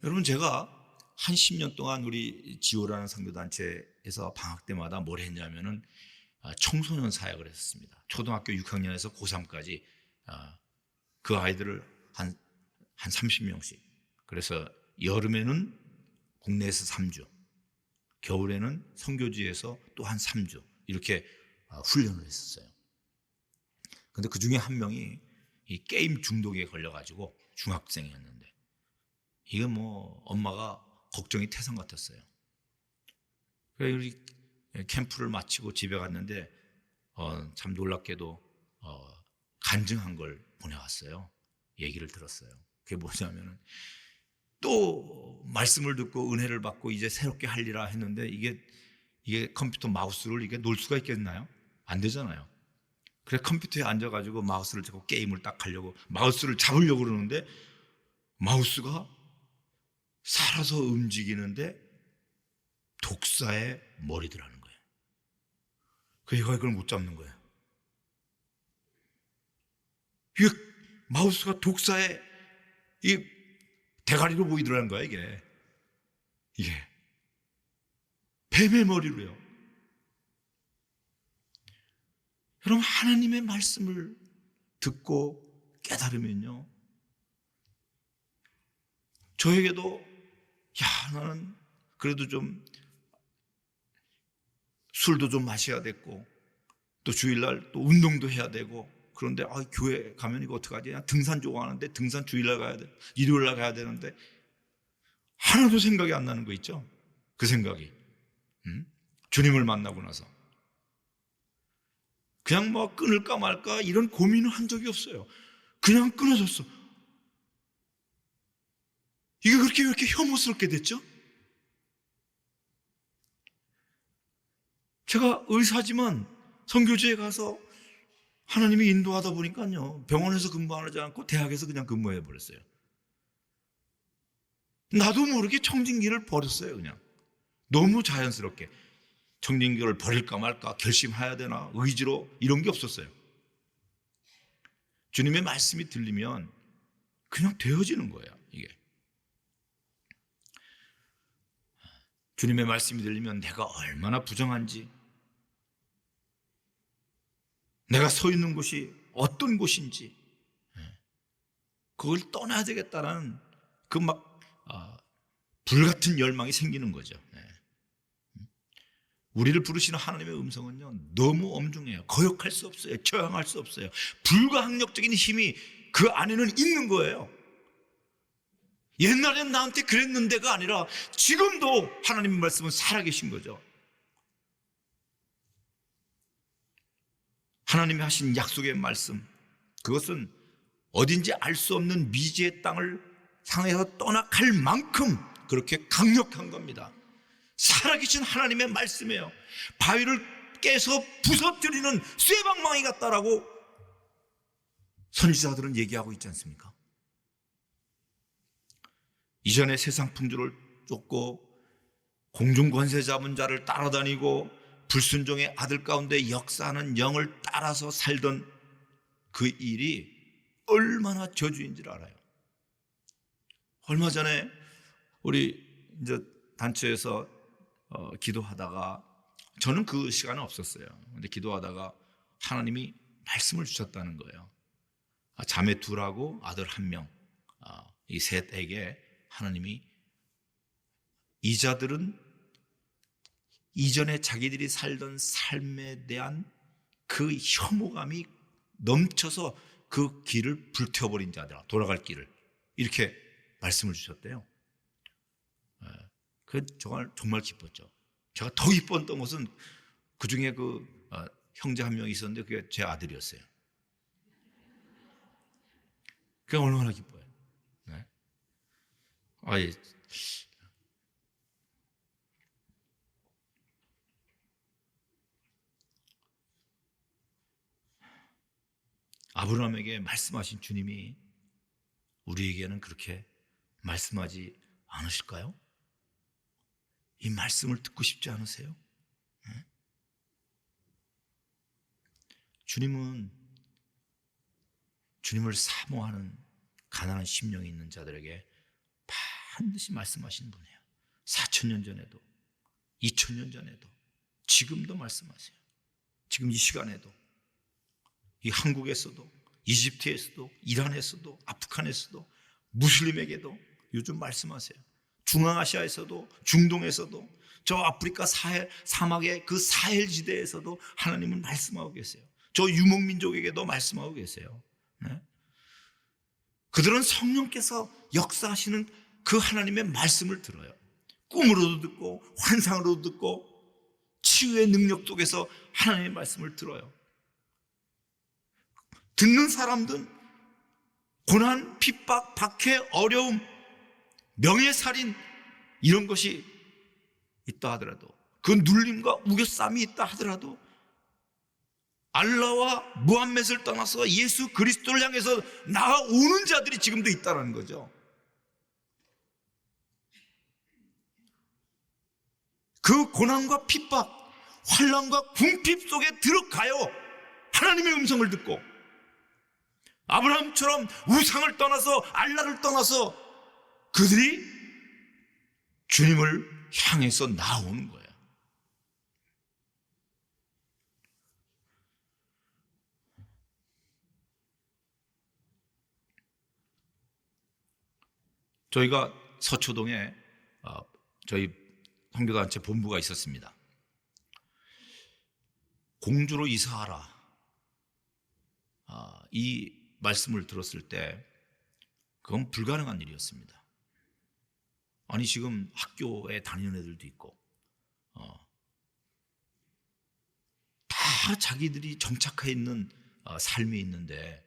여러분, 제가 한 10년 동안 우리 지호라는 선교단체에서 방학 때마다 뭘 했냐면은 청소년 사역을 했었습니다. 초등학교 6학년에서 고3까지 그 아이들을 한 30명씩. 그래서 여름에는 국내에서 3주, 겨울에는 선교지에서 또 한 3주 이렇게 훈련을 했었어요. 근데 그 중에 한 명이 이 게임 중독에 걸려가지고 중학생이었는데, 이게 뭐 엄마가 걱정이 태산 같았어요. 그래서 우리 캠프를 마치고 집에 갔는데 참 놀랍게도 간증한 걸 보내왔어요. 얘기를 들었어요. 그게 뭐냐면은, 또 말씀을 듣고 은혜를 받고 이제 새롭게 할리라 했는데, 이게 컴퓨터 마우스를 이게 놓을 수가 있겠나요? 안 되잖아요. 그래서 컴퓨터에 앉아가지고 마우스를 잡고 게임을 딱 하려고 마우스를 잡으려고 그러는데, 마우스가 살아서 움직이는데 독사의 머리들하는 거예요. 그 얘가 이걸 못 잡는 거예요. 이게 마우스가 독사의 이 대가리로 보이더라는 거야. 이게 뱀의 머리로요. 여러분, 하나님의 말씀을 듣고 깨달으면요, 저에게도 나는 그래도 좀 술도 좀 마셔야 됐고, 또 주일날 또 운동도 해야 되고, 그런데 교회 가면 이거 어떡하지? 등산 좋아하는데 등산 주일날 가야 돼, 일요일날 가야 되는데, 하나도 생각이 안 나는 거 있죠? 그 생각이 주님을 만나고 나서 그냥 뭐 끊을까 말까 이런 고민을 한 적이 없어요. 그냥 끊어졌어. 이게 그렇게 왜 이렇게 혐오스럽게 됐죠? 제가 의사지만 선교지에 가서 하나님이 인도하다 보니까요, 병원에서 근무하지 않고 대학에서 그냥 근무해 버렸어요. 나도 모르게 청진기를 버렸어요. 그냥 너무 자연스럽게 청진기를 버릴까 말까 결심해야 되나 의지로 이런 게 없었어요. 주님의 말씀이 들리면 그냥 되어지는 거예요. 이게 주님의 말씀이 들리면 내가 얼마나 부정한지, 내가 서 있는 곳이 어떤 곳인지, 그걸 떠나야 되겠다라는 그 불같은 열망이 생기는 거죠. 우리를 부르시는 하나님의 음성은요, 너무 엄중해요. 거역할 수 없어요. 저항할 수 없어요. 불가항력적인 힘이 그 안에는 있는 거예요. 옛날엔 나한테 그랬는데가 아니라 지금도 하나님의 말씀은 살아계신 거죠. 하나님이 하신 약속의 말씀, 그것은 어딘지 알 수 없는 미지의 땅을 상해서 떠나갈 만큼 그렇게 강력한 겁니다. 살아계신 하나님의 말씀이에요. 바위를 깨서 부서뜨리는 쇠방망이 같다라고 선지자들은 얘기하고 있지 않습니까? 이전에 세상 풍조를 쫓고 공중 권세 잡은 자를 따라다니고 불순종의 아들 가운데 역사하는 영을 따라서 살던 그 일이 얼마나 저주인지를 알아요. 얼마 전에 우리 이제 단체에서 기도하다가, 저는 그 시간은 없었어요. 근데 기도하다가 하나님이 말씀을 주셨다는 거예요. 자매 둘하고 아들 한 명, 이 셋에게 하나님이, 이자들은 이전에 자기들이 살던 삶에 대한 그 혐오감이 넘쳐서 그 길을 불태워버린 자들아, 돌아갈 길을, 이렇게 말씀을 주셨대요. 그 정말 기뻤죠. 제가 더 기뻤던 것은 그 중에 형제 한 명이 있었는데 그게 제 아들이었어요. 그게 얼마나 기뻐요. 네? 예. 아브라함에게 말씀하신 주님이 우리에게는 그렇게 말씀하지 않으실까요? 이 말씀을 듣고 싶지 않으세요? 주님은 주님을 사모하는 가난한 심령이 있는 자들에게 반드시 말씀하시는 분이에요. 4,000년 전에도, 2,000년 전에도, 지금도 말씀하세요. 지금 이 시간에도, 이 한국에서도, 이집트에서도, 이란에서도, 아프간에서도, 무슬림에게도 요즘 말씀하세요. 중앙아시아에서도, 중동에서도, 저 아프리카 사막의 그 사헬 지대에서도 하나님은 말씀하고 계세요. 저 유목민족에게도 말씀하고 계세요. 네? 그들은 성령께서 역사하시는 그 하나님의 말씀을 들어요. 꿈으로도 듣고 환상으로도 듣고 치유의 능력 속에서 하나님의 말씀을 들어요. 듣는 사람들은 고난, 핍박, 박해, 어려움, 명예살인 이런 것이 있다 하더라도, 그 눌림과 우겨쌈이 있다 하더라도 알라와 무함мет을 떠나서 예수 그리스도를 향해서 나아오는 자들이 지금도 있다는 거죠. 그 고난과 핍박, 환난과 궁핍 속에 들어가요. 하나님의 음성을 듣고 아브라함처럼 우상을 떠나서 알라를 떠나서 그들이 주님을 향해서 나오는 거예요. 저희가 서초동에 저희 선교단체 본부가 있었습니다. 공주로 이사하라, 이 말씀을 들었을 때 그건 불가능한 일이었습니다. 아니 지금 학교에 다니는 애들도 있고 다 자기들이 정착해 있는 삶이 있는데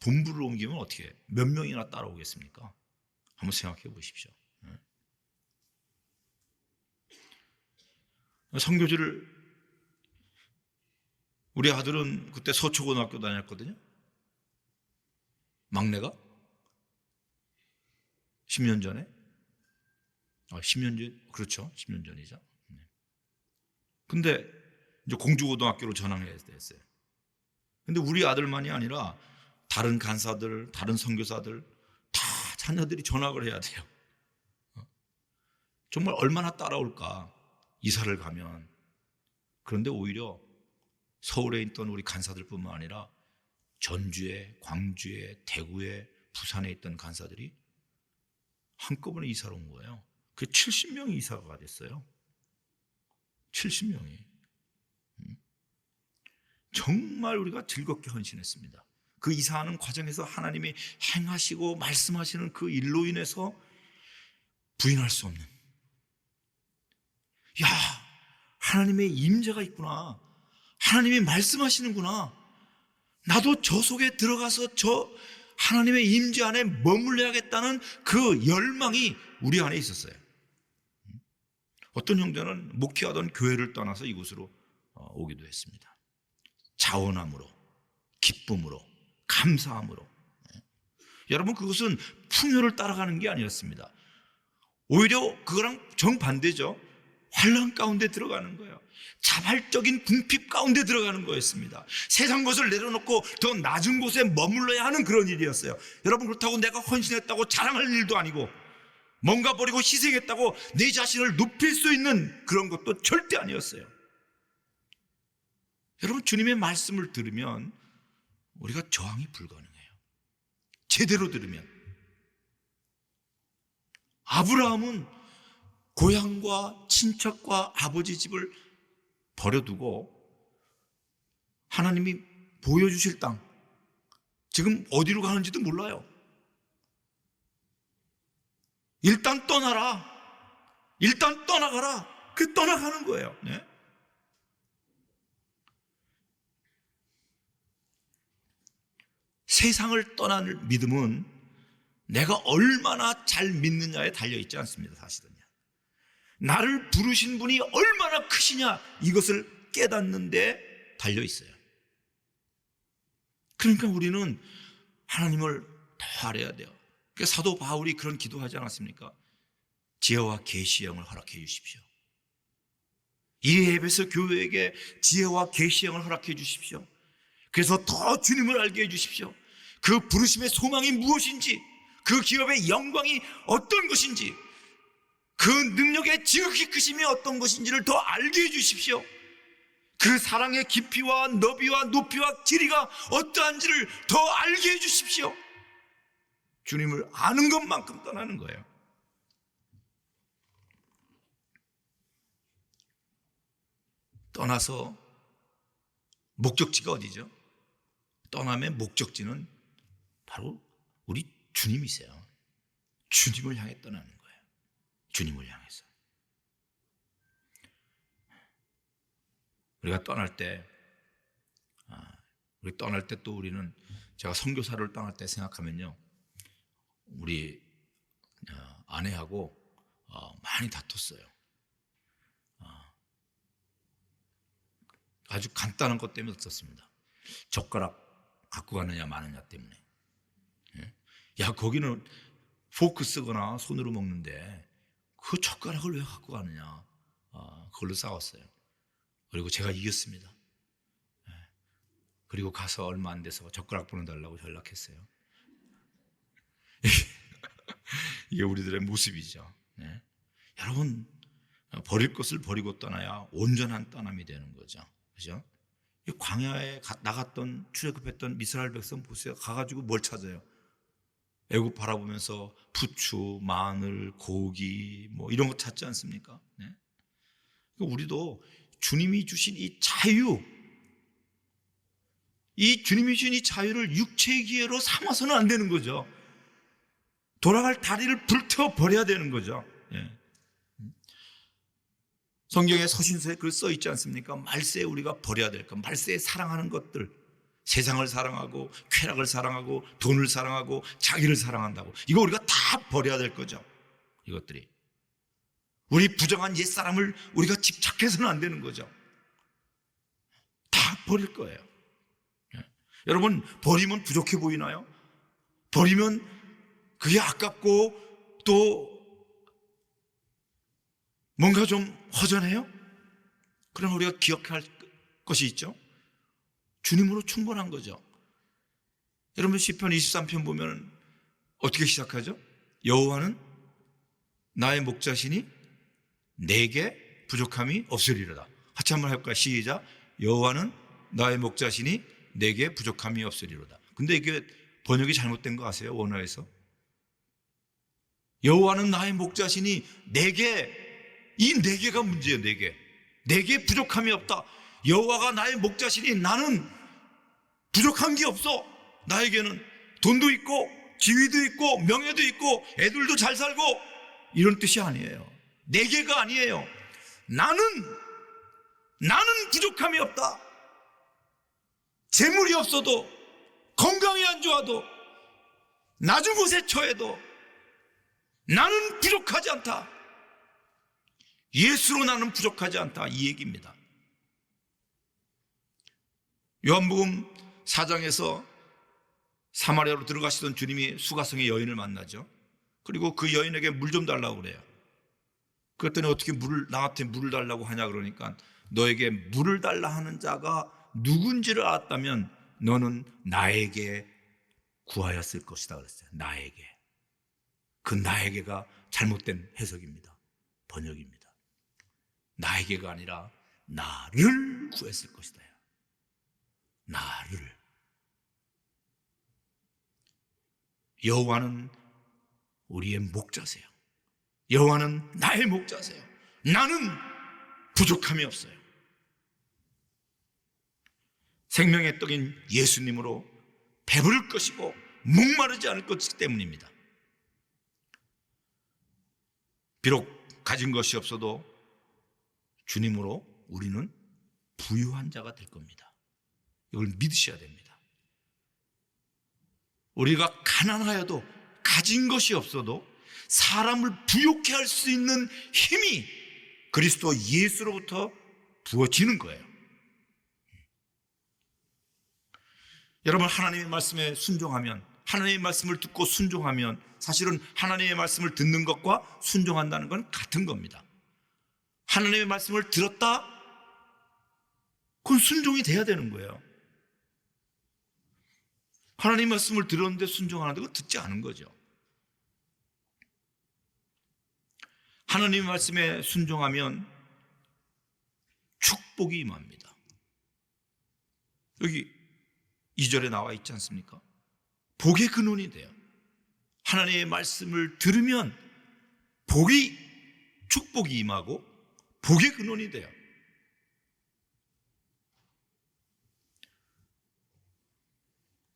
본부를 옮기면 어떻게 몇 명이나 따라오겠습니까? 한번 생각해 보십시오. 선교지를, 우리 아들은 그때 서초고등학교 다녔거든요. 막내가 10년 전에 10년 전, 그렇죠, 10년 전이죠. 근데 이제 공주고등학교로 전환해야 됐어요. 근데 우리 아들만이 아니라 다른 간사들, 다른 선교사들 다 자녀들이 전학을 해야 돼요. 정말 얼마나 따라올까, 이사를 가면. 그런데 오히려 서울에 있던 우리 간사들뿐만 아니라 전주에, 광주에, 대구에, 부산에 있던 간사들이 한꺼번에 이사를 온 거예요. 그 70명이 이사가 됐어요. 70명이. 정말 우리가 즐겁게 헌신했습니다. 그 이사하는 과정에서 하나님이 행하시고 말씀하시는 그 일로 인해서 부인할 수 없는, 야, 하나님의 임재가 있구나, 하나님이 말씀하시는구나, 나도 저 속에 들어가서 저 하나님의 임재 안에 머물러야겠다는 그 열망이 우리 안에 있었어요. 어떤 형제는 목회하던 교회를 떠나서 이곳으로 오기도 했습니다. 자원함으로, 기쁨으로, 감사함으로. 여러분, 그것은 풍요를 따라가는 게 아니었습니다. 오히려 그거랑 정반대죠. 환난 가운데 들어가는 거예요. 자발적인 궁핍 가운데 들어가는 거였습니다. 세상 것을 내려놓고 더 낮은 곳에 머물러야 하는 그런 일이었어요. 여러분, 그렇다고 내가 헌신했다고 자랑할 일도 아니고, 뭔가 버리고 희생했다고 내 자신을 높일 수 있는 그런 것도 절대 아니었어요. 여러분, 주님의 말씀을 들으면 우리가 저항이 불가능해요. 제대로 들으면. 아브라함은 고향과 친척과 아버지 집을 버려두고 하나님이 보여주실 땅, 지금 어디로 가는지도 몰라요. 일단 떠나라, 일단 떠나가라, 그 떠나가는 거예요. 네? 세상을 떠나는 믿음은 내가 얼마나 잘 믿느냐에 달려있지 않습니다. 사실은요, 나를 부르신 분이 얼마나 크시냐, 이것을 깨닫는 데 달려있어요. 그러니까 우리는 하나님을 더 알아야 돼요. 그러니까 사도 바울이 그런 기도하지 않았습니까? 지혜와 계시의 영을 허락해 주십시오. 이 에베소 교회에게 지혜와 계시의 영을 허락해 주십시오. 그래서 더 주님을 알게 해 주십시오. 그 부르심의 소망이 무엇인지, 그 기업의 영광이 어떤 것인지, 그 능력의 지극히 크심이 어떤 것인지를 더 알게 해주십시오. 그 사랑의 깊이와 너비와 높이와 길이가 어떠한지를 더 알게 해주십시오. 주님을 아는 것만큼 떠나는 거예요. 떠나서 목적지가 어디죠? 떠남의 목적지는 바로 우리 주님이세요. 주님을 향해 떠나는 거예요. 주님을 향해서. 우리가 떠날 때, 또 우리는, 제가 선교사를 떠날 때 생각하면요, 우리 아내하고 많이 다퉜어요. 아주 간단한 것 때문에 없었습니다. 젓가락 갖고 가느냐 마느냐 때문에. 야, 거기는 포크 쓰거나 손으로 먹는데 그 젓가락을 왜 갖고 가느냐. 그걸로 싸웠어요. 그리고 제가 이겼습니다. 그리고 가서 얼마 안 돼서 젓가락 보내달라고 연락했어요. 이게 우리들의 모습이죠. 여러분, 버릴 것을 버리고 떠나야 온전한 떠남이 되는 거죠. 그죠? 이 광야에 나갔던, 출애굽했던 이스라엘 백성 보세요. 가가지고 뭘 찾아요? 애굽 바라보면서 부추, 마늘, 고기 뭐 이런 거 찾지 않습니까? 우리도 주님이 주신 이 자유, 이 주님이 주신 이 자유를 육체의 기회로 삼아서는 안 되는 거죠. 돌아갈 다리를 불태워 버려야 되는 거죠. 성경에 서신서에 글 써 있지 않습니까? 말세에 우리가 버려야 될 것, 말세에 사랑하는 것들, 세상을 사랑하고 쾌락을 사랑하고 돈을 사랑하고 자기를 사랑한다고, 이거 우리가 다 버려야 될 거죠. 이것들이 우리 부정한 옛사람을 우리가 집착해서는 안 되는 거죠. 다 버릴 거예요. 여러분, 버리면 부족해 보이나요? 버리면 그게 아깝고 또 뭔가 좀 허전해요? 그럼 우리가 기억할 것이 있죠. 주님으로 충분한 거죠. 여러분, 시편 23편 보면 어떻게 시작하죠? 여호와는 나의 목자시니 내게 부족함이 없으리로다. 같이 한번 해볼까요? 시작. 여호와는 나의 목자시니 내게 부족함이 없으리로다. 근데 이게 번역이 잘못된 거 아세요? 원어에서 여호와는 나의 목자시니 내게, 이 네 개가 문제예요. 네 개. 내게 부족함이 없다. 여호와가 나의 목자시니 나는 부족한 게 없어. 나에게는 돈도 있고 지위도 있고 명예도 있고 애들도 잘 살고, 이런 뜻이 아니에요. 네 개가 아니에요. 나는 부족함이 없다. 재물이 없어도, 건강이 안 좋아도, 낮은 곳에 처해도 나는 부족하지 않다. 예수로 나는 부족하지 않다, 이 얘기입니다. 요한복음 4장에서 사마리아로 들어가시던 주님이 수가성의 여인을 만나죠. 그리고 그 여인에게 물 좀 달라고 그래요. 그랬더니 어떻게 나한테 물을 달라고 하냐 그러니까, 너에게 물을 달라 하는 자가 누군지를 알았다면 너는 나에게 구하였을 것이다 그랬어요. 나에게. 그 나에게가 잘못된 해석입니다. 번역입니다. 나에게가 아니라 나를 구했을 것이다. 나를. 여호와는 우리의 목자세요. 여호와는 나의 목자세요. 나는 부족함이 없어요. 생명의 떡인 예수님으로 배부를 것이고 목마르지 않을 것이기 때문입니다. 비록 가진 것이 없어도 주님으로 우리는 부유한 자가 될 겁니다. 이걸 믿으셔야 됩니다. 우리가 가난하여도, 가진 것이 없어도 사람을 부욕해 할 수 있는 힘이 그리스도 예수로부터 부어지는 거예요. 여러분, 하나님의 말씀에 순종하면, 하나님의 말씀을 듣고 순종하면, 사실은 하나님의 말씀을 듣는 것과 순종한다는 건 같은 겁니다. 하나님의 말씀을 들었다? 그건 순종이 돼야 되는 거예요. 하나님의 말씀을 들었는데 순종하는데 그건 듣지 않은 거죠. 하나님의 말씀에 순종하면 축복이 임합니다. 여기 2절에 나와 있지 않습니까? 복의 근원이 돼요. 하나님의 말씀을 들으면 축복이 임하고 복의 근원이 돼요.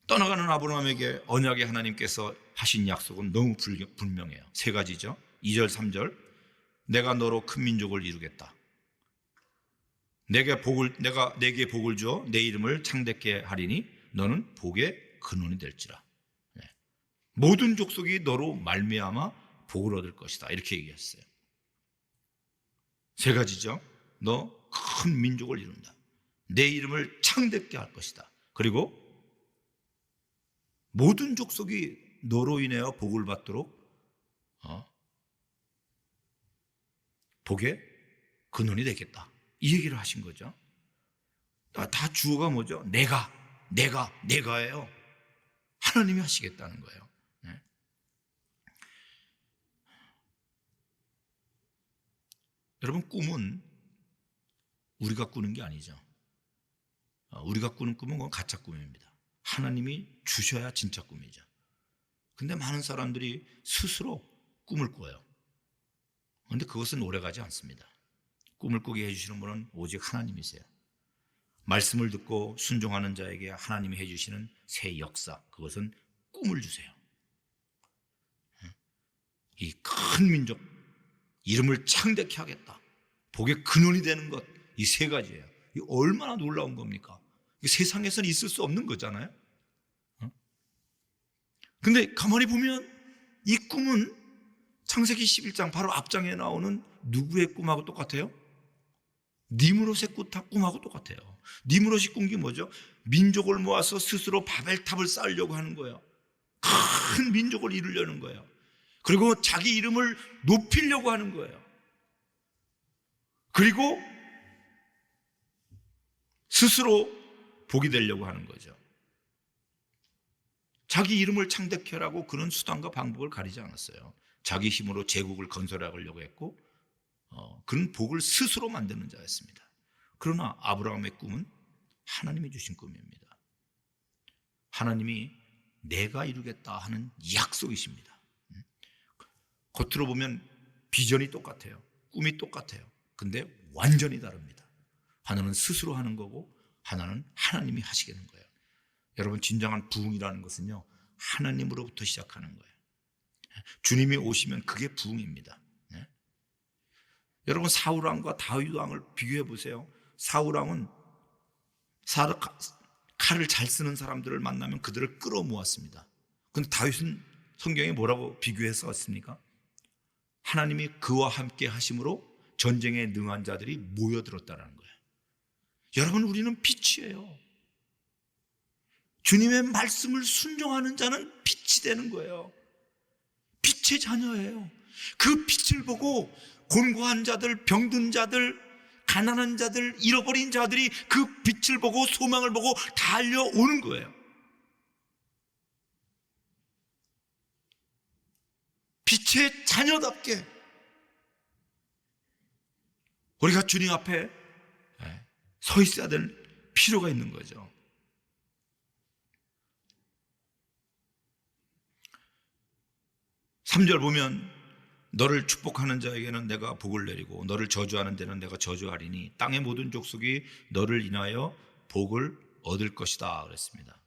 떠나가는 아브라함에게 언약의 하나님께서 하신 약속은 너무 분명해요. 세 가지죠. 2절, 3절. 내가 너로 큰 민족을 이루겠다. 내게 복을 주어 내 이름을 창대케 하리니 너는 복의 근원이 될지라. 모든 족속이 너로 말미암아 복을 얻을 것이다. 이렇게 얘기했어요. 세 가지죠. 너 큰 민족을 이룬다. 내 이름을 창대케 할 것이다. 그리고 모든 족속이 너로 인하여 복을 받도록 복의 근원이 되겠다. 이 얘기를 하신 거죠. 다 주어가 뭐죠? 내가예요. 하나님이 하시겠다는 거예요. 네. 여러분, 꿈은 우리가 꾸는 게 아니죠. 우리가 꾸는 꿈은 그건 가짜 꿈입니다. 하나님이 주셔야 진짜 꿈이죠. 근데 많은 사람들이 스스로 꿈을 꿔요. 그런데 그것은 오래가지 않습니다. 꿈을 꾸게 해주시는 분은 오직 하나님이세요. 말씀을 듣고 순종하는 자에게 하나님이 해주시는 새 역사, 그것은 꿈을 주세요. 이 큰 민족, 이름을 창대케 하겠다. 복의 근원이 되는 것, 이 세 가지예요. 이 얼마나 놀라운 겁니까? 세상에서는 있을 수 없는 거잖아요. 근데 가만히 보면 이 꿈은 창세기 11장 바로 앞장에 나오는 누구의 꿈하고 똑같아요? 니므롯의 꿈하고 똑같아요. 니므롯이 꾼 게 뭐죠? 민족을 모아서 스스로 바벨탑을 쌓으려고 하는 거예요. 큰 민족을 이루려는 거예요. 그리고 자기 이름을 높이려고 하는 거예요. 그리고 스스로 복이 되려고 하는 거죠. 자기 이름을 창대케 하라고 그런 수단과 방법을 가리지 않았어요. 자기 힘으로 제국을 건설하려고 했고 그런 복을 스스로 만드는 자였습니다. 그러나 아브라함의 꿈은 하나님이 주신 꿈입니다. 하나님이 내가 이루겠다 하는 약속이십니다. 겉으로 보면 비전이 똑같아요. 꿈이 똑같아요. 근데 완전히 다릅니다. 하나는 스스로 하는 거고 하나는 하나님이 하시겠는 거예요. 여러분, 진정한 부흥이라는 것은요, 하나님으로부터 시작하는 거예요. 주님이 오시면 그게 부흥입니다. 여러분, 사울왕과 다윗왕을 비교해 보세요. 사울왕은 칼을 잘 쓰는 사람들을 만나면 그들을 끌어모았습니다. 그런데 다윗은 성경에 뭐라고 비교해서 왔습니까? 하나님이 그와 함께 하심으로 전쟁에 능한 자들이 모여들었다는 거예요. 여러분, 우리는 빛이에요. 주님의 말씀을 순종하는 자는 빛이 되는 거예요. 빛의 자녀예요. 그 빛을 보고 곤고한 자들, 병든 자들, 가난한 자들, 잃어버린 자들이 그 빛을 보고 소망을 보고 달려오는 거예요. 빛의 자녀답게 우리가 주님 앞에 서 있어야 될 필요가 있는 거죠. 삼 절 보면 너를 축복하는 자에게는 내가 복을 내리고 너를 저주하는 데는 내가 저주하리니 땅의 모든 족속이 너를 인하여 복을 얻을 것이다 그랬습니다.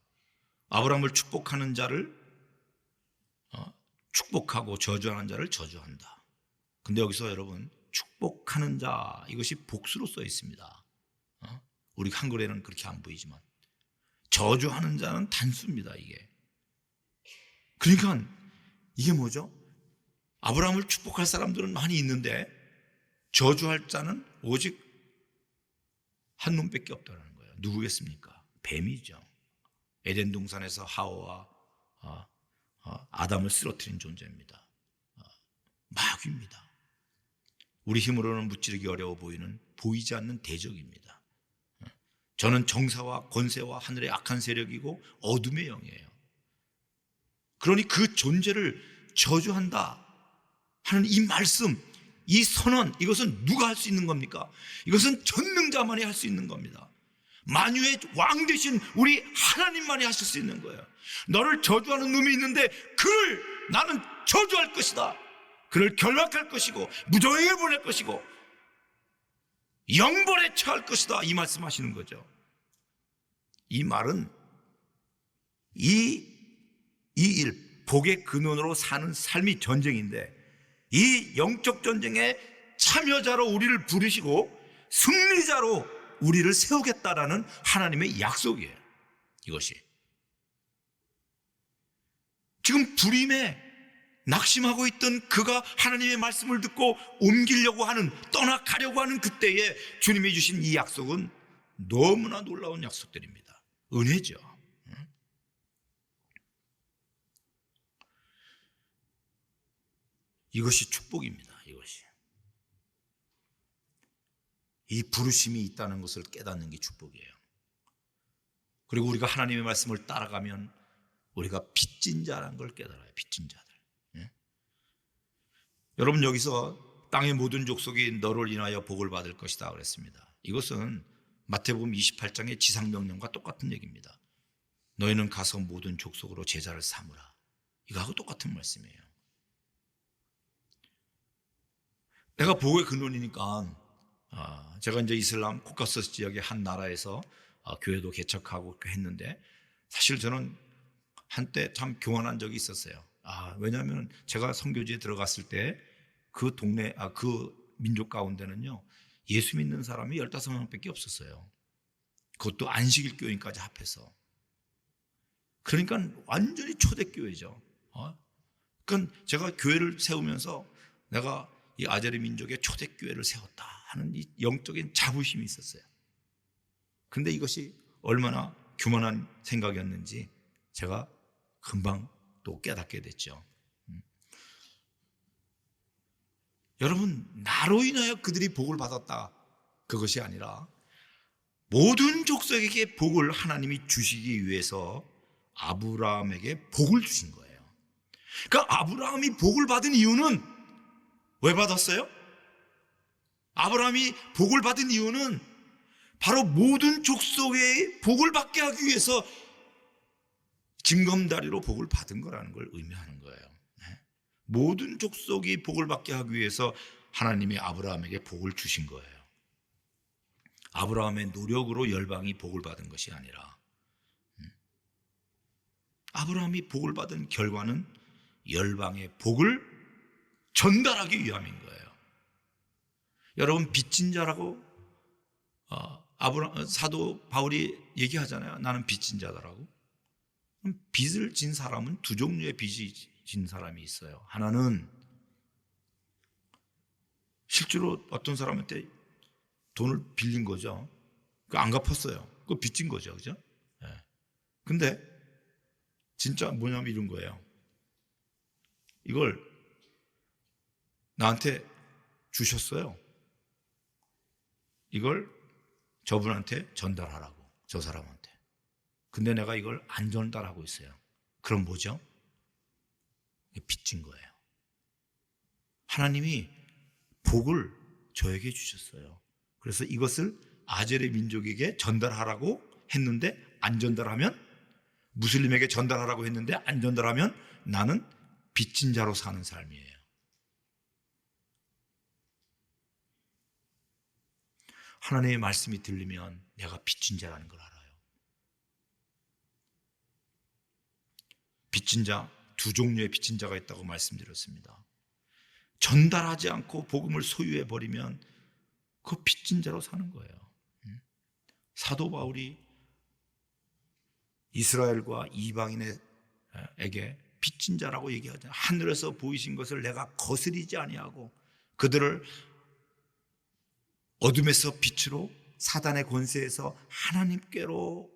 아브라함을 축복하는 자를 축복하고 저주하는 자를 저주한다. 근데 여기서 여러분, 축복하는 자, 이것이 복수로 써 있습니다. 우리 한글에는 그렇게 안 보이지만 저주하는 자는 단수입니다. 이게 그러니까 이게 뭐죠? 아브라함을 축복할 사람들은 많이 있는데 저주할 자는 오직 한 놈밖에 없다는 거예요. 누구겠습니까? 뱀이죠. 에덴 동산에서 하와와 아담을 쓰러뜨린 존재입니다. 마귀입니다. 우리 힘으로는 무찌르기 어려워 보이는, 보이지 않는 대적입니다. 저는 정사와 권세와 하늘의 악한 세력이고 어둠의 영이에요. 그러니 그 존재를 저주한다 하는 이 말씀, 이 선언, 이것은 누가 할 수 있는 겁니까? 이것은 전능자만이 할 수 있는 겁니다. 만유의 왕 되신 우리 하나님만이 하실 수 있는 거예요. 너를 저주하는 놈이 있는데 그를 나는 저주할 것이다. 그를 결박할 것이고 무정에게 보낼 것이고 영벌에 처할 것이다, 이 말씀하시는 거죠. 이 말은 이 일, 복의 근원으로 사는 삶이 전쟁인데 이 영적 전쟁에 참여자로 우리를 부르시고 승리자로 우리를 세우겠다라는 하나님의 약속이에요. 이것이 지금 불임에 낙심하고 있던 그가 하나님의 말씀을 듣고 옮기려고 하는, 떠나가려고 하는 그때에 주님이 주신 이 약속은 너무나 놀라운 약속들입니다. 은혜죠. 이것이 축복입니다. 이것이 이 부르심이 있다는 것을 깨닫는 게 축복이에요. 그리고 우리가 하나님의 말씀을 따라가면 우리가 빚진 자라는 걸 깨달아요. 빚진 자들. 예? 여러분, 여기서 땅의 모든 족속이 너를 인하여 복을 받을 것이다 그랬습니다. 이것은 마태복음 28장의 지상명령과 똑같은 얘기입니다. 너희는 가서 모든 족속으로 제자를 삼으라. 이거하고 똑같은 말씀이에요. 내가 복의 근원이니까 제가 이제 이슬람 코카서스 지역의 한 나라에서 교회도 개척하고 했는데, 사실 저는 한때 참 교만한 적이 있었어요. 왜냐하면 제가 선교지에 들어갔을 때 그 동네, 그 민족 가운데는요, 예수 믿는 사람이 15명밖에 없었어요. 그것도 안식일 교인까지 합해서. 그러니까 완전히 초대교회죠. 그러니까 제가 교회를 세우면서 내가 이 아제리 민족의 초대교회를 세웠다 하는 이 영적인 자부심이 있었어요. 근데 이것이 얼마나 교만한 생각이었는지 제가 금방 또 깨닫게 됐죠. 여러분, 나로 인하여 그들이 복을 받았다, 그것이 아니라 모든 족속에게 복을 하나님이 주시기 위해서 아브라함에게 복을 주신 거예요. 그러니까 아브라함이 복을 받은 이유는 왜 받았어요? 아브라함이 복을 받은 이유는 바로 모든 족속의 복을 받게 하기 위해서 징검다리로 복을 받은 거라는 걸 의미하는 거예요. 모든 족속이 복을 받게 하기 위해서 하나님이 아브라함에게 복을 주신 거예요. 아브라함의 노력으로 열방이 복을 받은 것이 아니라 아브라함이 복을 받은 결과는 열방의 복을 전달하기 위함인 거예요. 여러분, 빚진 자라고 사도 바울이 얘기하잖아요. 나는 빚진 자다라고. 빚을 진 사람은 두 종류의 빚이 진 사람이 있어요. 하나는 실제로 어떤 사람한테 돈을 빌린 거죠. 안 갚았어요. 그거 빚진 거죠. 그죠? 근데 진짜 뭐냐면 이런 거예요. 이걸 나한테 주셨어요. 이걸 저분한테 전달하라고, 저 사람한테. 근데 내가 이걸 안 전달하고 있어요. 그럼 뭐죠? 빚진 거예요. 하나님이 복을 저에게 주셨어요. 그래서 이것을 아젤의 민족에게 전달하라고 했는데 안 전달하면, 무슬림에게 전달하라고 했는데 안 전달하면 나는 빚진 자로 사는 삶이에요. 하나님의 말씀이 들리면 내가 빚진 자라는 걸 알아요. 빚진 자, 두 종류의 빚진 자가 있다고 말씀드렸습니다. 전달하지 않고 복음을 소유해 버리면 그 빚진 자로 사는 거예요. 사도 바울이 이스라엘과 이방인에게 빚진 자라고 얘기하잖아요. 하늘에서 보이신 것을 내가 거스리지 아니하고 그들을 어둠에서 빛으로, 사단의 권세에서 하나님께로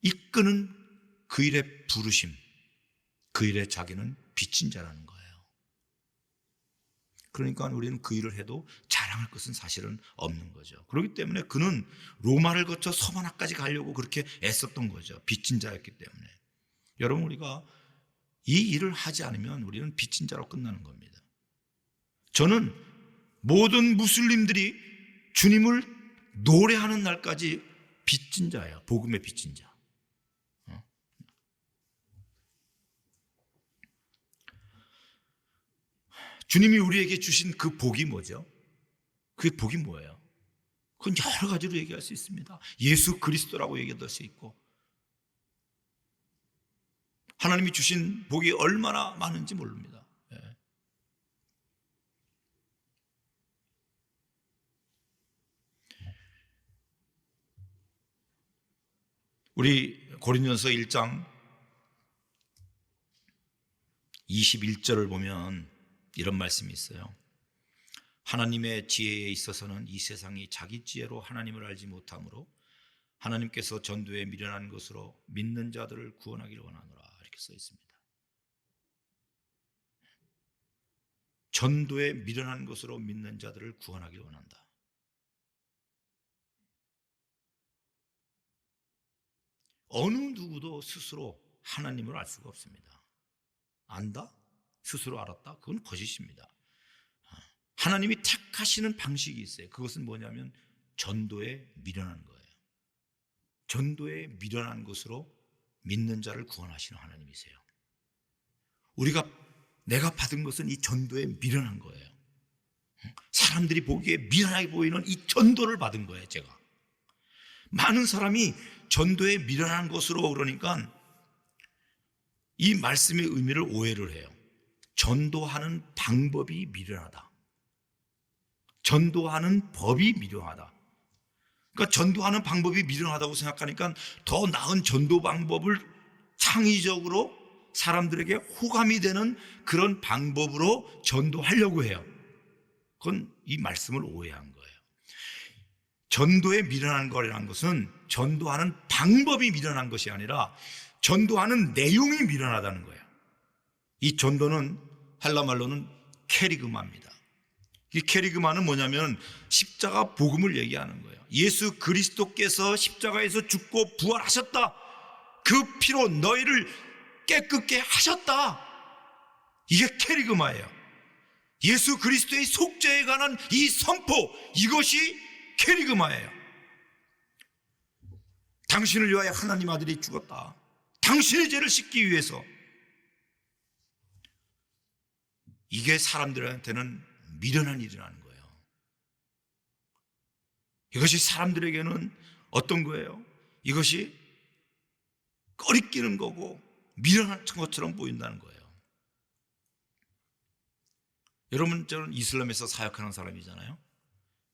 이끄는 그 일의 부르심, 그 일에 자기는 빚진 자라는 거예요. 그러니까 우리는 그 일을 해도 자랑할 것은 사실은 없는 거죠. 그렇기 때문에 그는 로마를 거쳐 서바나까지 가려고 그렇게 애썼던 거죠. 빚진 자였기 때문에. 여러분, 우리가 이 일을 하지 않으면 우리는 빚진 자로 끝나는 겁니다. 저는 모든 무슬림들이 주님을 노래하는 날까지 빚진 자예요. 복음의 빚진 자. 주님이 우리에게 주신 그 복이 뭐죠? 그 복이 뭐예요? 그건 여러 가지로 얘기할 수 있습니다. 예수 그리스도라고 얘기할 수 있고, 하나님이 주신 복이 얼마나 많은지 모릅니다. 우리 고린도전서 1장 21절을 보면 이런 말씀이 있어요. 하나님의 지혜에 있어서는 이 세상이 자기 지혜로 하나님을 알지 못하므로 하나님께서 전도에 미련한 것으로 믿는 자들을 구원하기를 원하노라, 이렇게 써 있습니다. 전도에 미련한 것으로 믿는 자들을 구원하기를 원한다. 어느 누구도 스스로 하나님을 알 수가 없습니다. 안다? 스스로 알았다? 그건 거짓입니다. 하나님이 택하시는 방식이 있어요. 그것은 뭐냐면 전도에 미련한 거예요. 전도에 미련한 것으로 믿는 자를 구원하시는 하나님이세요. 내가 받은 것은 이 전도에 미련한 거예요. 사람들이 보기에 미련하게 보이는 이 전도를 받은 거예요. 제가 많은 사람이 전도에 미련한 것으로, 그러니까 이 말씀의 의미를 오해를 해요. 전도하는 방법이 미련하다, 전도하는 법이 미련하다. 그러니까 전도하는 방법이 미련하다고 생각하니까 더 나은 전도 방법을 창의적으로 사람들에게 호감이 되는 그런 방법으로 전도하려고 해요. 그건 이 말씀을 오해한 거예요. 전도에 미련한 거라는 것은 전도하는 방법이 미련한 것이 아니라 전도하는 내용이 미련하다는 거예요. 이 전도는 헬라 말로는 케리그마입니다. 이 케리그마는 뭐냐면 십자가 복음을 얘기하는 거예요. 예수 그리스도께서 십자가에서 죽고 부활하셨다, 그 피로 너희를 깨끗게 하셨다, 이게 케리그마예요. 예수 그리스도의 속죄에 관한 이 선포, 이것이 케리그마예요. 당신을 위하여 하나님 아들이 죽었다, 당신의 죄를 씻기 위해서. 이게 사람들한테는 미련한 일이라는 거예요. 이것이 사람들에게는 어떤 거예요? 이것이 꺼리끼는 거고 미련한 것처럼 보인다는 거예요. 여러분, 저는 이슬람에서 사역하는 사람이잖아요.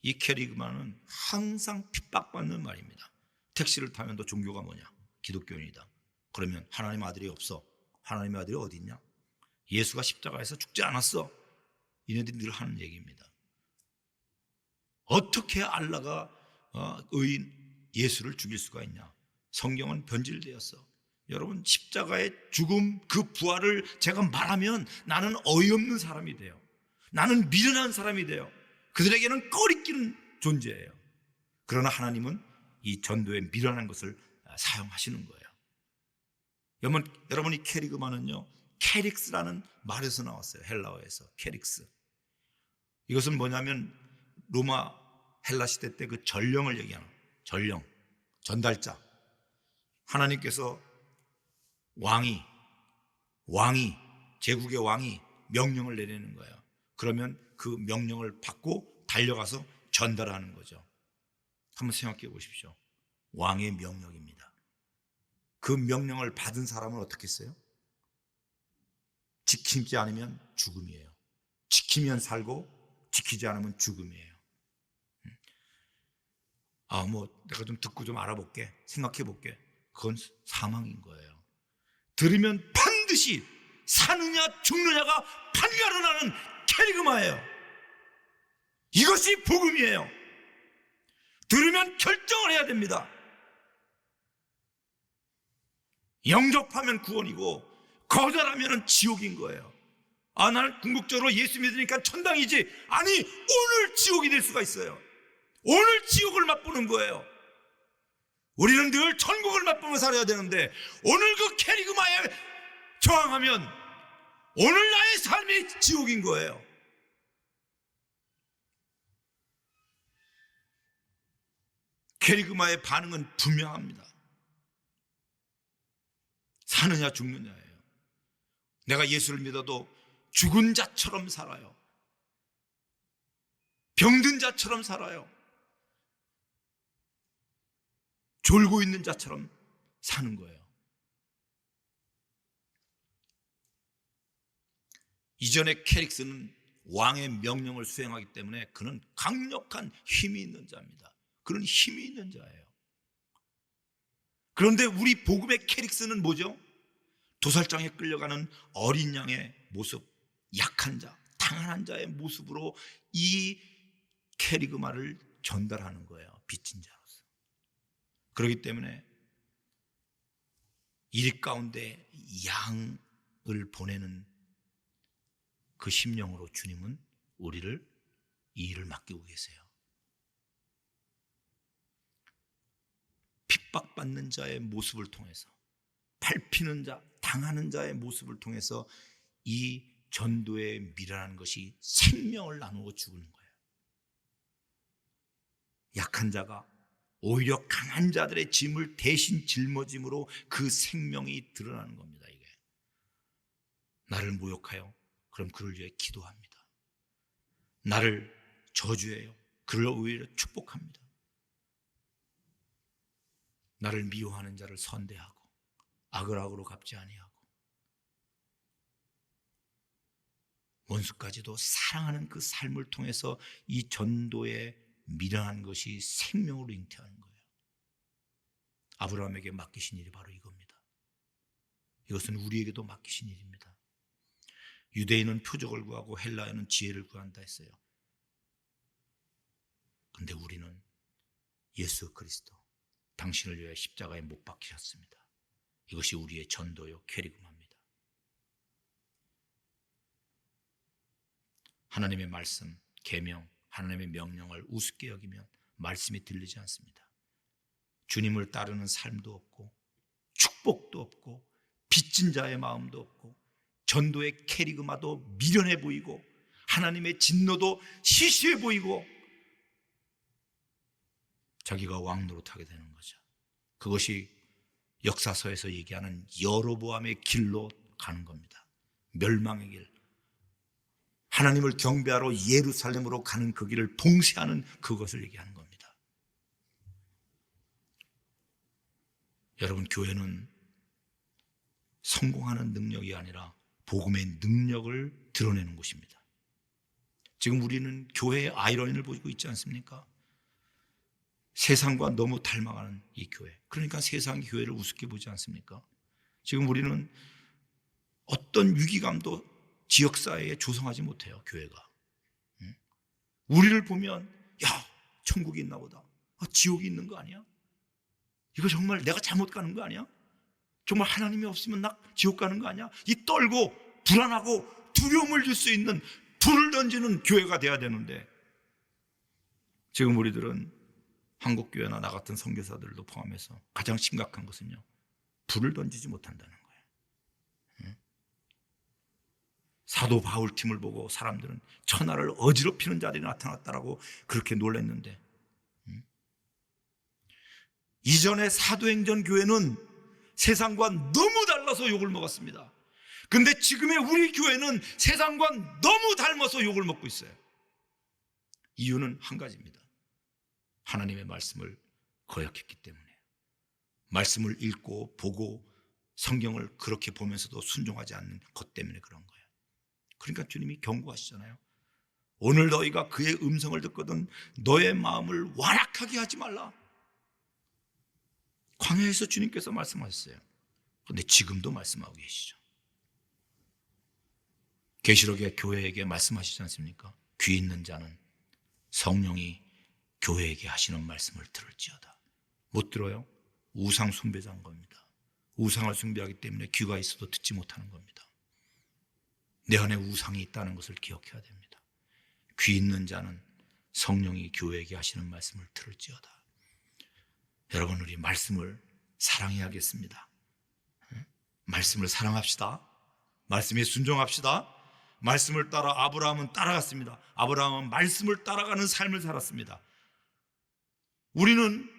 이 케리그마는 항상 핍박받는 말입니다. 택시를 타면 너 종교가 뭐냐? 기독교인이다. 그러면 하나님 아들이 없어. 하나님의 아들이 어디 있냐? 예수가 십자가에서 죽지 않았어. 이네들이 늘 하는 얘기입니다. 어떻게 알라가 의인 예수를 죽일 수가 있냐? 성경은 변질되었어. 여러분, 십자가의 죽음, 그 부활을 제가 말하면 나는 어이없는 사람이 돼요. 나는 미련한 사람이 돼요. 그들에게는 꺼리끼는 존재예요. 그러나 하나님은 이 전도에 미련한 것을 사용하시는 거예요. 여러분, 이 케리그마는요, 캐릭스라는 말에서 나왔어요. 헬라어에서 캐릭스. 이것은 뭐냐면 로마 헬라 시대 때 그 전령을 얘기하는, 전령, 전달자. 하나님께서 왕이 제국의 왕이 명령을 내리는 거예요. 그러면 그 명령을 받고 달려가서 전달하는 거죠. 한번 생각해 보십시오. 왕의 명령입니다. 그 명령을 받은 사람은 어떻게 했어요? 지키지 않으면 죽음이에요. 지키면 살고 지키지 않으면 죽음이에요. 내가 좀 듣고 좀 알아볼게, 생각해 볼게. 그건 사망인 거예요. 들으면 반드시 사느냐 죽느냐가 판가름 나는 케리그마예요. 이것이 복음이에요. 들으면 결정을 해야 됩니다. 영접하면 구원이고 거절하면 지옥인 거예요. 나는 궁극적으로 예수 믿으니까 천당이지. 아니, 오늘 지옥이 될 수가 있어요. 오늘 지옥을 맛보는 거예요. 우리는 늘 천국을 맛보며 살아야 되는데 오늘 그 케리그마에 저항하면 오늘 나의 삶이 지옥인 거예요. 케리그마의 반응은 분명합니다. 사느냐 죽느냐예요. 내가 예수를 믿어도 죽은 자처럼 살아요. 병든 자처럼 살아요. 졸고 있는 자처럼 사는 거예요. 이전에 캐릭스는 왕의 명령을 수행하기 때문에 그는 강력한 힘이 있는 자입니다. 그런 힘이 있는 자예요. 그런데 우리 복음의 캐릭스는 뭐죠? 도살장에 끌려가는 어린 양의 모습, 약한 자, 당한 자의 모습으로 이 캐리그마를 전달하는 거예요. 빚진 자로서. 그렇기 때문에 일 가운데 양을 보내는 그 심령으로 주님은 우리를 이 일을 맡기고 계세요. 핍박받는 자의 모습을 통해서, 밟히는 자, 당하는 자의 모습을 통해서 이 전도의 미라는 것이 생명을 나누어 죽는 거예요. 약한 자가 오히려 강한 자들의 짐을 대신 짊어짐으로 그 생명이 드러나는 겁니다. 이게 나를 모욕하여 그럼 그를 위해 기도합니다. 나를 저주해요. 그를 오히려 축복합니다. 나를 미워하는 자를 선대하고 악을 악으로 갚지 아니하고 원수까지도 사랑하는 그 삶을 통해서 이 전도에 미련한 것이 생명으로 잉태하는 거예요. 아브라함에게 맡기신 일이 바로 이겁니다. 이것은 우리에게도 맡기신 일입니다. 유대인은 표적을 구하고 헬라인은 지혜를 구한다 했어요. 그런데 우리는 예수 그리스도, 당신을 위해 십자가에 못 박히셨습니다. 이것이 우리의 전도요 캐리그마입니다. 하나님의 말씀, 계명, 하나님의 명령을 우습게 여기면 말씀이 들리지 않습니다. 주님을 따르는 삶도 없고 축복도 없고 빚진 자의 마음도 없고 전도의 캐리그마도 미련해 보이고 하나님의 진노도 시시해 보이고 자기가 왕노릇하게 되는 거죠. 그것이 역사서에서 얘기하는 여로보암의 길로 가는 겁니다. 멸망의 길. 하나님을 경배하러 예루살렘으로 가는 그 길을 봉쇄하는 그것을 얘기하는 겁니다. 여러분, 교회는 성공하는 능력이 아니라 복음의 능력을 드러내는 곳입니다. 지금 우리는 교회의 아이러니를 보고 있지 않습니까? 세상과 너무 닮아가는 이 교회. 그러니까 세상이 교회를 우습게 보지 않습니까? 지금 우리는 어떤 위기감도 지역사회에 조성하지 못해요, 교회가. 우리를 보면, 야, 천국이 있나 보다. 지옥이 있는 거 아니야? 이거 정말 내가 잘못 가는 거 아니야? 정말 하나님이 없으면 나 지옥 가는 거 아니야? 이 떨고 불안하고 두려움을 줄 수 있는 불을 던지는 교회가 돼야 되는데 지금 우리들은 한국교회나 나 같은 선교사들도 포함해서 가장 심각한 것은요, 불을 던지지 못한다는 거예요. 사도 바울 팀을 보고 사람들은 천하를 어지럽히는 자들이 나타났다라고 그렇게 놀랐는데 이전의 사도행전 교회는 세상과 너무 달라서 욕을 먹었습니다. 그런데 지금의 우리 교회는 세상과 너무 닮아서 욕을 먹고 있어요. 이유는 한 가지입니다. 하나님의 말씀을 거역했기 때문에. 말씀을 읽고 보고 성경을 그렇게 보면서도 순종하지 않는 것 때문에 그런 거예요. 그러니까 주님이 경고하시잖아요. 오늘 너희가 그의 음성을 듣거든 너의 마음을 완악하게 하지 말라. 광야에서 주님께서 말씀하셨어요. 그런데 지금도 말씀하고 계시죠. 계시록의 교회에게 말씀하시지 않습니까? 귀 있는 자는 성령이 교회에게 하시는 말씀을 들을지어다. 못 들어요? 우상 숭배자인 겁니다. 우상을 숭배하기 때문에 귀가 있어도 듣지 못하는 겁니다. 내 안에 우상이 있다는 것을 기억해야 됩니다. 귀 있는 자는 성령이 교회에게 하시는 말씀을 들을지어다. 여러분, 우리 말씀을 사랑해야겠습니다. 말씀을 사랑합시다. 말씀에 순종합시다. 말씀을 따라 아브라함은 따라갔습니다. 아브라함은 말씀을 따라가는 삶을 살았습니다. 우리는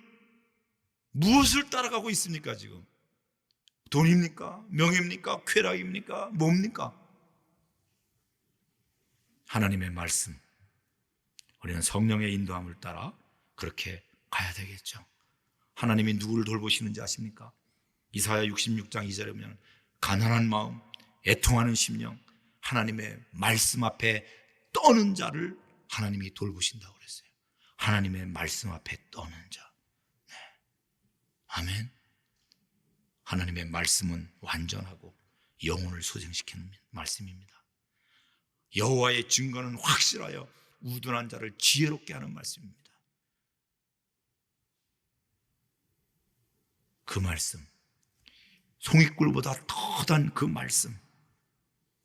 무엇을 따라가고 있습니까? 지금 돈입니까? 명예입니까? 쾌락입니까? 뭡니까? 하나님의 말씀, 우리는 성령의 인도함을 따라 그렇게 가야 되겠죠. 하나님이 누구를 돌보시는지 아십니까? 이사야 66장 2절에 보면 가난한 마음, 애통하는 심령, 하나님의 말씀 앞에 떠는 자를 하나님이 돌보신다고 그랬어요. 하나님의 말씀 앞에 떠는 자. 네. 아멘. 하나님의 말씀은 완전하고 영혼을 소생시키는 말씀입니다. 여호와의 증거는 확실하여 우둔한 자를 지혜롭게 하는 말씀입니다. 그 말씀, 송이꿀보다 더 단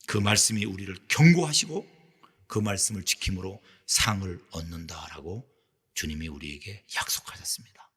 그 말씀이 우리를 경고하시고 그 말씀을 지킴으로 상을 얻는다라고 주님이 우리에게 약속하셨습니다.